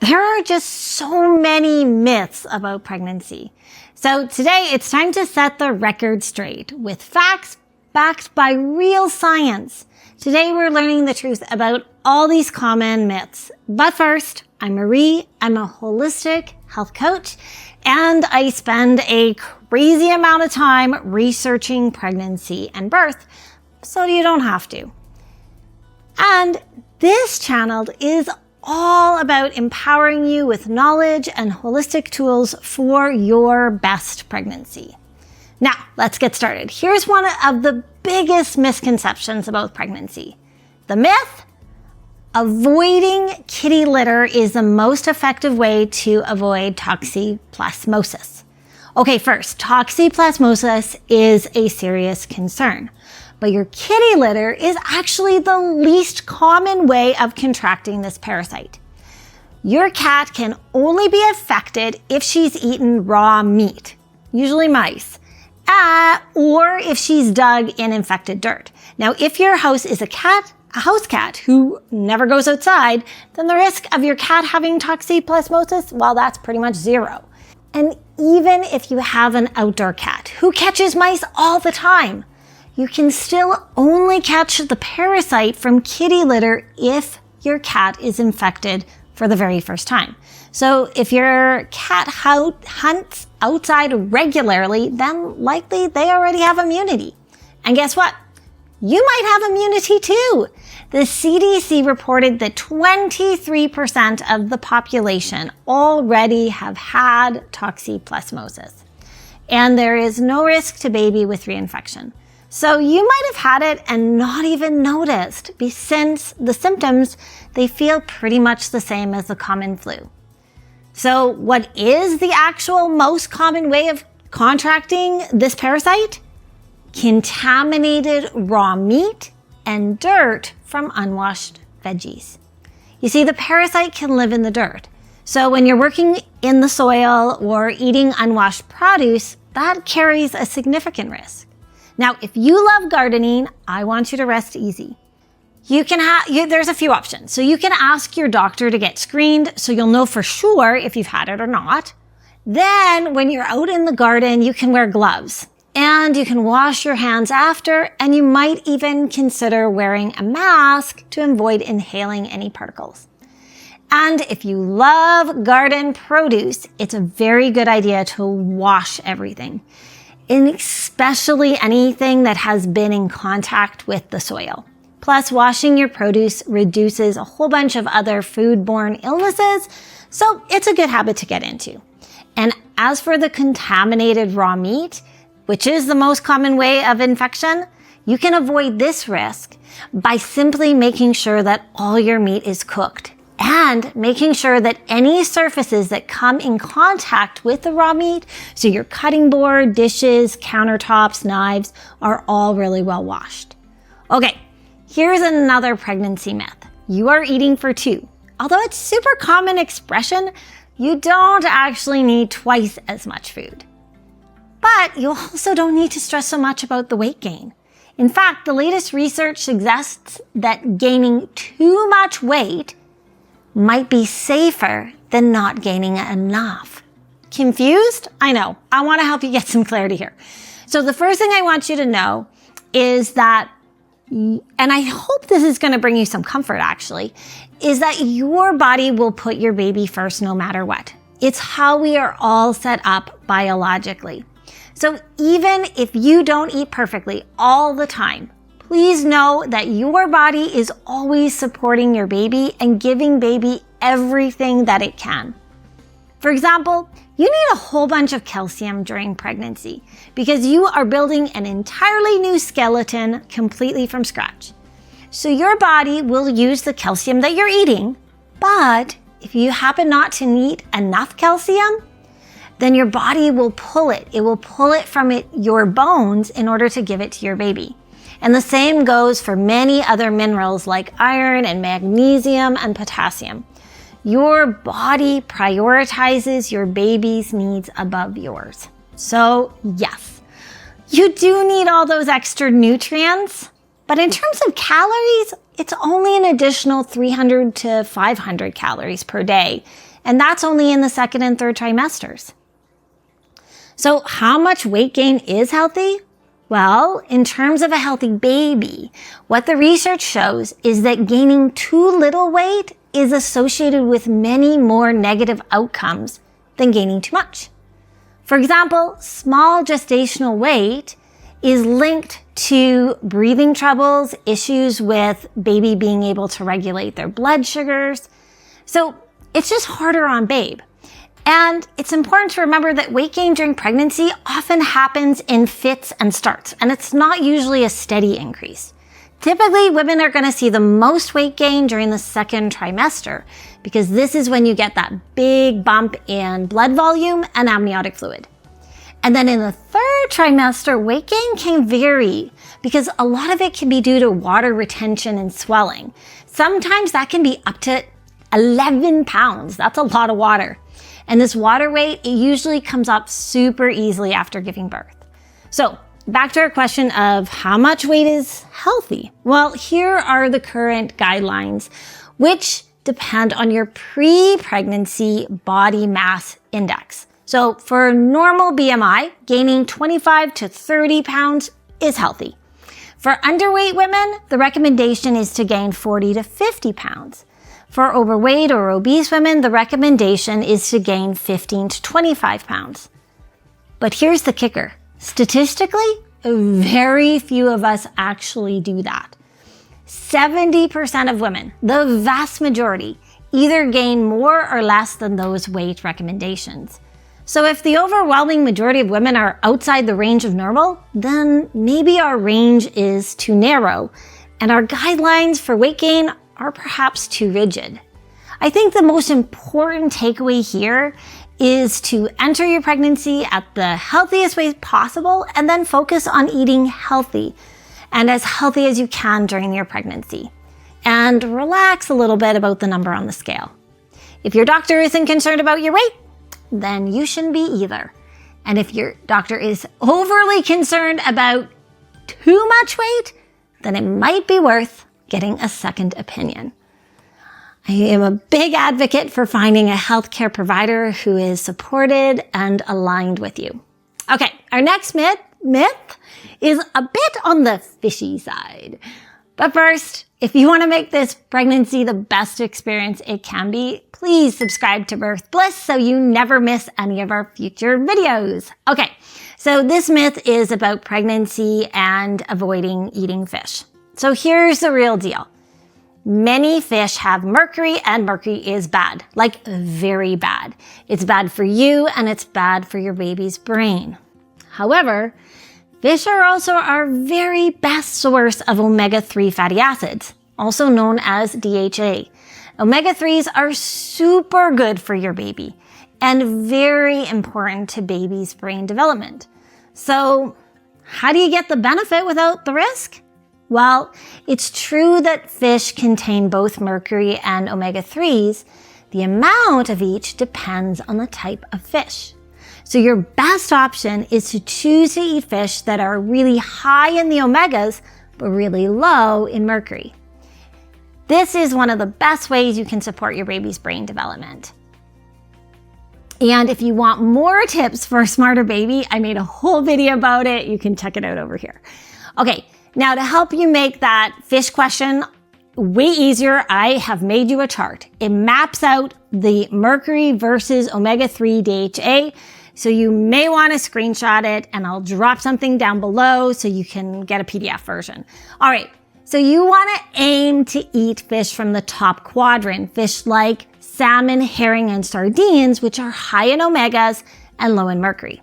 There are just so many myths about pregnancy. So today it's time to set the record straight with facts backed by real science. Today we're learning the truth about all these common myths. But first, I'm Marie. I'm a holistic health coach, and I spend a crazy amount of time researching pregnancy and birth, so you don't have to. And this channel is all about empowering you with knowledge and holistic tools for your best pregnancy. Now, let's get started. Here's one of the biggest misconceptions about pregnancy. The myth: avoiding kitty litter is the most effective way to avoid toxoplasmosis. Okay, first, toxoplasmosis is a serious concern, but your kitty litter is actually the least common way of contracting this parasite. Your cat can only be affected if she's eaten raw meat, usually mice, or if she's dug in infected dirt. Now, if your house is a house cat who never goes outside, then the risk of your cat having toxoplasmosis, well, that's pretty much zero. And even if you have an outdoor cat who catches mice all the time, you can still only catch the parasite from kitty litter if your cat is infected for the very first time. So if your cat hunts outside regularly, then likely they already have immunity. And guess what? You might have immunity too. The CDC reported that 23% of the population already have had toxoplasmosis. And there is no risk to baby with reinfection. So you might have had it and not even noticed, since the symptoms, they feel pretty much the same as the common flu. So what is the actual most common way of contracting this parasite? Contaminated raw meat and dirt from unwashed veggies. You see, the parasite can live in the dirt. So when you're working in the soil or eating unwashed produce, that carries a significant risk. Now, if you love gardening, I want you to rest easy. There's a few options. So you can ask your doctor to get screened so you'll know for sure if you've had it or not. Then when you're out in the garden, you can wear gloves and you can wash your hands after, and you might even consider wearing a mask to avoid inhaling any particles. And if you love garden produce, it's a very good idea to wash everything, and especially anything that has been in contact with the soil. Plus, washing your produce reduces a whole bunch of other foodborne illnesses, so it's a good habit to get into. And as for the contaminated raw meat, which is the most common way of infection, you can avoid this risk by simply making sure that all your meat is cooked and making sure that any surfaces that come in contact with the raw meat, so your cutting board, dishes, countertops, knives, are all really well washed. Okay, here's another pregnancy myth. You are eating for two. Although it's a super common expression, you don't actually need twice as much food. But you also don't need to stress so much about the weight gain. In fact, the latest research suggests that gaining too much weight might be safer than not gaining enough. Confused? I know. I want to help you get some clarity here. So the first thing I want you to know is that, and I hope this is going to bring you some comfort actually, is that your body will put your baby first no matter what. It's how we are all set up biologically. So even if you don't eat perfectly all the time, please know that your body is always supporting your baby and giving baby everything that it can. For example, you need a whole bunch of calcium during pregnancy because you are building an entirely new skeleton completely from scratch. So your body will use the calcium that you're eating, but if you happen not to need enough calcium, then your body will pull it. It will pull it from your bones in order to give it to your baby. And the same goes for many other minerals like iron and magnesium and potassium. Your body prioritizes your baby's needs above yours. So yes, you do need all those extra nutrients, but in terms of calories, it's only an additional 300 to 500 calories per day. And that's only in the second and third trimesters. So how much weight gain is healthy? Well, in terms of a healthy baby, what the research shows is that gaining too little weight is associated with many more negative outcomes than gaining too much. For example, small gestational weight is linked to breathing troubles, issues with baby being able to regulate their blood sugars. So it's just harder on babe. And it's important to remember that weight gain during pregnancy often happens in fits and starts, and it's not usually a steady increase. Typically, women are going to see the most weight gain during the second trimester because this is when you get that big bump in blood volume and amniotic fluid. And then in the third trimester, weight gain can vary because a lot of it can be due to water retention and swelling. Sometimes that can be up to 11 pounds. That's a lot of water. And this water weight, it usually comes up super easily after giving birth. So back to our question of how much weight is healthy. Well, here are the current guidelines, which depend on your pre-pregnancy body mass index. So for normal BMI, gaining 25 to 30 pounds is healthy. For underweight women, the recommendation is to gain 40 to 50 pounds. For overweight or obese women, the recommendation is to gain 15 to 25 pounds. But here's the kicker. Statistically, very few of us actually do that. 70% of women, the vast majority, either gain more or less than those weight recommendations. So if the overwhelming majority of women are outside the range of normal, then maybe our range is too narrow, and our guidelines for weight gain are perhaps too rigid. I think the most important takeaway here is to enter your pregnancy at the healthiest way possible and then focus on eating healthy and as healthy as you can during your pregnancy. And relax a little bit about the number on the scale. If your doctor isn't concerned about your weight, then you shouldn't be either. And if your doctor is overly concerned about too much weight, then it might be worth getting a second opinion. I am a big advocate for finding a healthcare provider who is supported and aligned with you. Okay, our next myth is a bit on the fishy side. But first, if you want to make this pregnancy the best experience it can be, please subscribe to Birth Bliss so you never miss any of our future videos. Okay, so this myth is about pregnancy and avoiding eating fish. So here's the real deal. Many fish have mercury, and mercury is bad, like very bad. It's bad for you and it's bad for your baby's brain. However, fish are also our very best source of omega-3 fatty acids, also known as DHA. Omega-3s are super good for your baby and very important to baby's brain development. So how do you get the benefit without the risk? Well, it's true that fish contain both mercury and omega-3s. The amount of each depends on the type of fish. So your best option is to choose to eat fish that are really high in the omegas, but really low in mercury. This is one of the best ways you can support your baby's brain development. And if you want more tips for a smarter baby, I made a whole video about it. You can check it out over here. Okay. Now, to help you make that fish question way easier, I have made you a chart. It maps out the mercury versus omega-3 DHA. So you may want to screenshot it, and I'll drop something down below so you can get a PDF version. All right. So you want to aim to eat fish from the top quadrant, fish like salmon, herring, and sardines, which are high in omegas and low in mercury.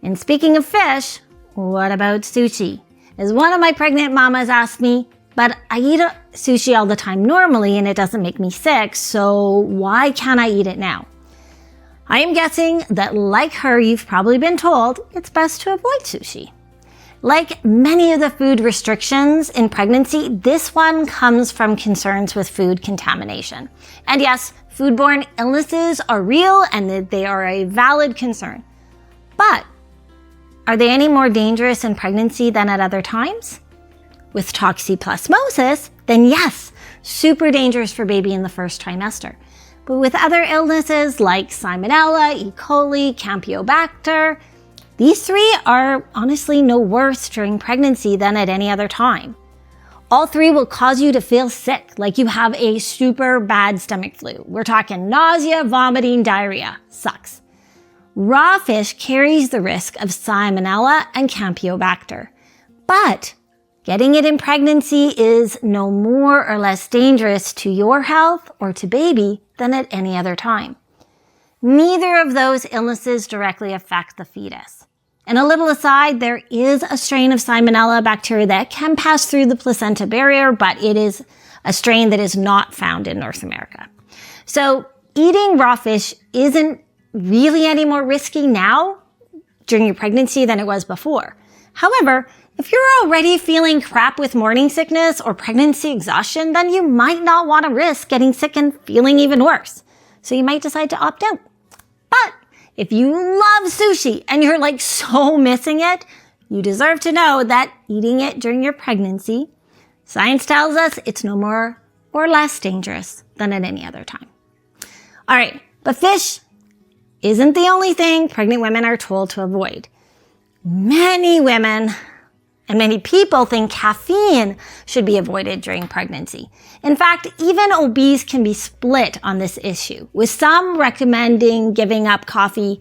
And speaking of fish, what about sushi? As one of my pregnant mamas asked me, but I eat sushi all the time normally and it doesn't make me sick, so why can't I eat it now? I am guessing that like her, you've probably been told it's best to avoid sushi. Like many of the food restrictions in pregnancy, this one comes from concerns with food contamination. And yes, foodborne illnesses are real and they are a valid concern. But are they any more dangerous in pregnancy than at other times? with toxoplasmosis, then yes, super dangerous for baby in the first trimester. But with other illnesses like Salmonella, E. coli, Campylobacter, these 3 are honestly no worse during pregnancy than at any other time. All 3 will cause you to feel sick, like you have a super bad stomach flu. We're talking nausea, vomiting, diarrhea. Sucks. Raw fish carries the risk of Salmonella and Campylobacter. But getting it in pregnancy is no more or less dangerous to your health or to baby than at any other time. Neither of those illnesses directly affect the fetus. And a little aside, there is a strain of Salmonella bacteria that can pass through the placenta barrier, but it is a strain that is not found in North America. So eating raw fish isn't really any more risky now during your pregnancy than it was before. However, if you're already feeling crap with morning sickness or pregnancy exhaustion, then you might not want to risk getting sick and feeling even worse. So you might decide to opt out. But if you love sushi and you're like so missing it, you deserve to know that eating it during your pregnancy, science tells us it's no more or less dangerous than at any other time. All right, but fish isn't the only thing pregnant women are told to avoid. Many women and many people think caffeine should be avoided during pregnancy. In fact, even OBs can be split on this issue, with some recommending giving up coffee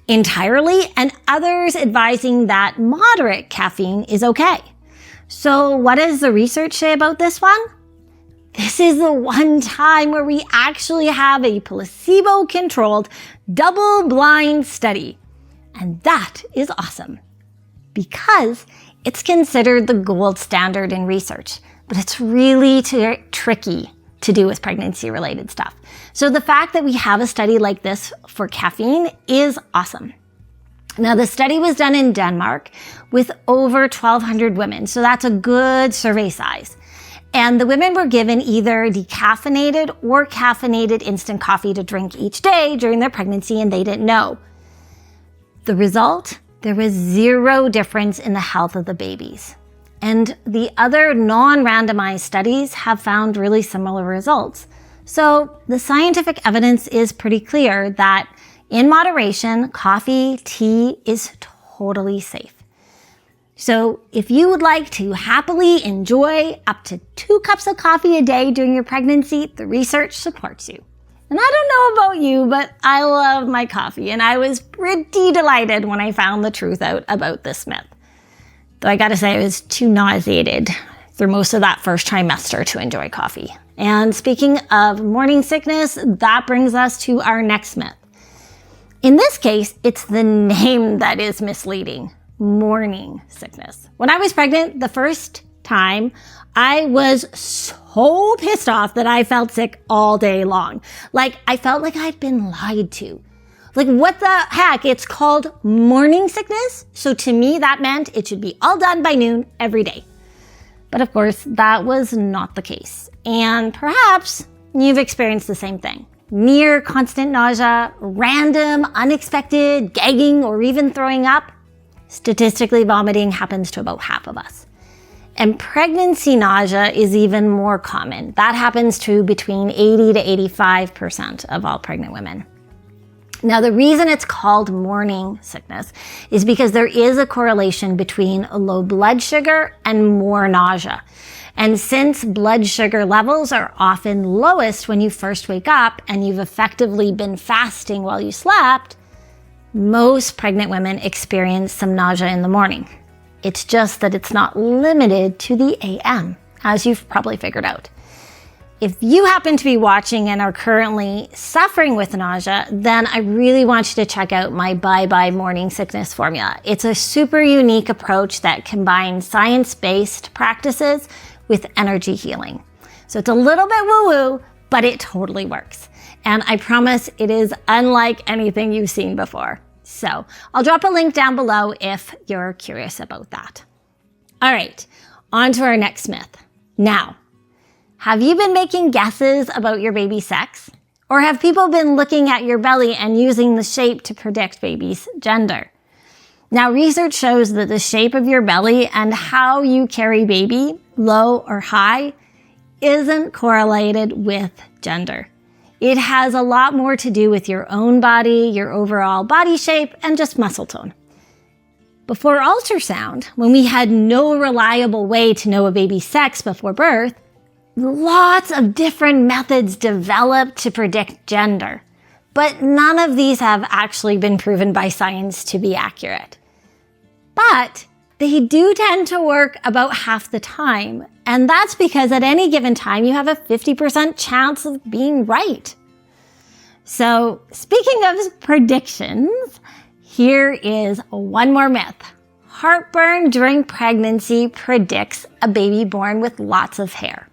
entirely and others advising that moderate caffeine is okay. So what does the research say about this one? This is the one time where we actually have a placebo-controlled double-blind study. And that is awesome because it's considered the gold standard in research, but it's really tricky to do with pregnancy-related stuff. So the fact that we have a study like this for caffeine is awesome. Now, the study was done in Denmark with over 1,200 women, so that's a good survey size. And the women were given either decaffeinated or caffeinated instant coffee to drink each day during their pregnancy, and they didn't know. The result? There was 0 difference in the health of the babies. And the other non-randomized studies have found really similar results. So the scientific evidence is pretty clear that in moderation, coffee, tea is totally safe. So if you would like to happily enjoy up to 2 cups of coffee a day during your pregnancy, the research supports you. And I don't know about you, but I love my coffee, and I was pretty delighted when I found the truth out about this myth. Though I gotta say, I was too nauseated through most of that first trimester to enjoy coffee. And speaking of morning sickness, that brings us to our next myth. In this case, it's the name that is misleading. Morning sickness. When I was pregnant the first time, I was so pissed off that I felt sick all day long. Like, I felt like I'd been lied to. Like, what the heck? It's called morning sickness. So to me, that meant it should be all done by noon every day. But of course, that was not the case. And perhaps you've experienced the same thing. Near constant nausea, random, unexpected gagging, or even throwing up. Statistically, vomiting happens to about half of us. And pregnancy nausea is even more common. That happens to between 80 to 85% of all pregnant women. Now, the reason it's called morning sickness is because there is a correlation between low blood sugar and more nausea. And since blood sugar levels are often lowest when you first wake up and you've effectively been fasting while you slept, most pregnant women experience some nausea in the morning. It's just that it's not limited to the AM, as you've probably figured out. If you happen to be watching and are currently suffering with nausea, then I really want you to check out my Bye Bye Morning Sickness formula. It's a super unique approach that combines science-based practices with energy healing. So it's a little bit woo-woo, but it totally works. And I promise it is unlike anything you've seen before. So I'll drop a link down below if you're curious about that. All right, on to our next myth. Now, have you been making guesses about your baby's sex? Or have people been looking at your belly and using the shape to predict baby's gender? Now, research shows that the shape of your belly and how you carry baby low, or high isn't correlated with gender. It has a lot more to do with your own body, your overall body shape, and just muscle tone. Before ultrasound, when we had no reliable way to know a baby's sex before birth, lots of different methods developed to predict gender. But none of these have actually been proven by science to be accurate. But they do tend to work about half the time. And that's because at any given time, you have a 50% chance of being right. So speaking of predictions, here is one more myth. Heartburn during pregnancy predicts a baby born with lots of hair.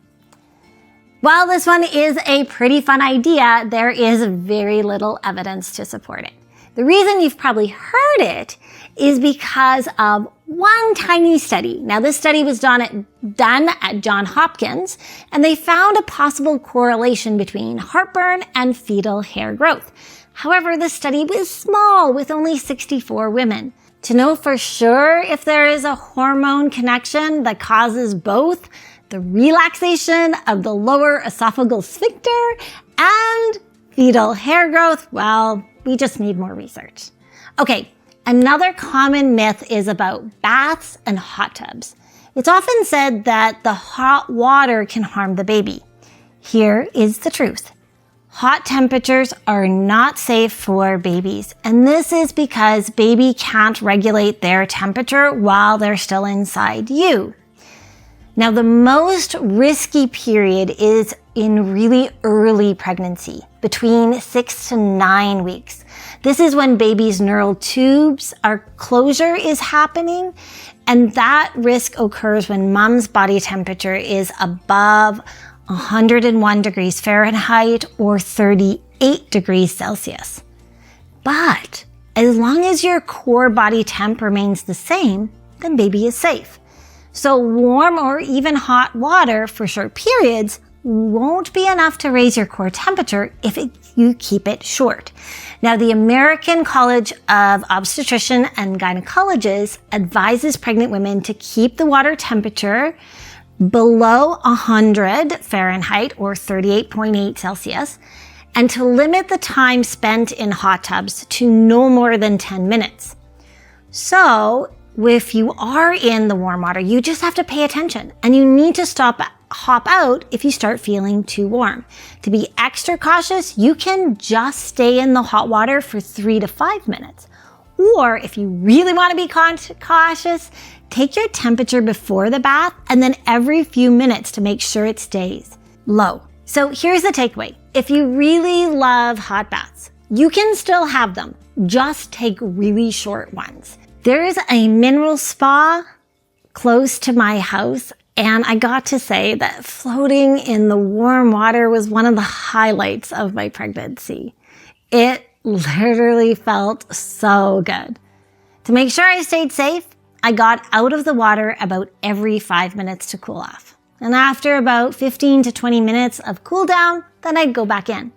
While this one is a pretty fun idea, there is very little evidence to support it. The reason you've probably heard it is because of one tiny study. Now, this study was done at Johns Hopkins, and they found a possible correlation between heartburn and fetal hair growth. However, the study was small, with only 64 women. To know for sure if there is a hormone connection that causes both the relaxation of the lower esophageal sphincter and fetal hair growth, well, we just need more research. Okay, another common myth is about baths and hot tubs. It's often said that the hot water can harm the baby. Here is the truth. Hot temperatures are not safe for babies, and this is because baby can't regulate their temperature while they're still inside you. Now, the most risky period is in really early pregnancy, between 6 to 9 weeks. This is when baby's neural tubes, closure is happening, and that risk occurs when mom's body temperature is above 101 degrees Fahrenheit or 38 degrees Celsius. But as long as your core body temp remains the same, then baby is safe. So warm or even hot water for short periods won't be enough to raise your core temperature if you keep it short. Now, the American College of Obstetricians and Gynecologists advises pregnant women to keep the water temperature below 100 Fahrenheit or 38.8 Celsius and to limit the time spent in hot tubs to no more than 10 minutes. So, if you are in the warm water, you just have to pay attention and you need to hop out if you start feeling too warm. To be extra cautious, you can just stay in the hot water for 3 to 5 minutes. Or if you really want to be cautious, take your temperature before the bath and then every few minutes to make sure it stays low. So here's the takeaway. If you really love hot baths, you can still have them. Just take really short ones. There is a mineral spa close to my house, and I got to say that floating in the warm water was one of the highlights of my pregnancy. It literally felt so good. To make sure I stayed safe, I got out of the water about every 5 minutes to cool off. And after about 15 to 20 minutes of cool down, then I'd go back in.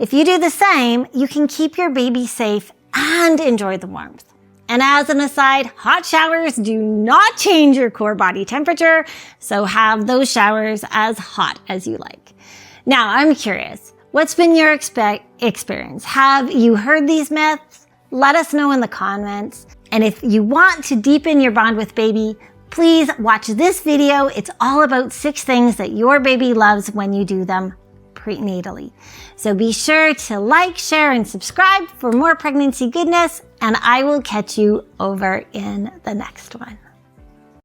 If you do the same, you can keep your baby safe and enjoy the warmth. And as an aside, hot showers do not change your core body temperature, so have those showers as hot as you like. Now, I'm curious, what's been your experience? Have you heard these myths? Let us know in the comments. And if you want to deepen your bond with baby, please watch this video. It's all about 6 things that your baby loves when you do them prenatally. So be sure to like, share, and subscribe for more pregnancy goodness, and I will catch you over in the next one.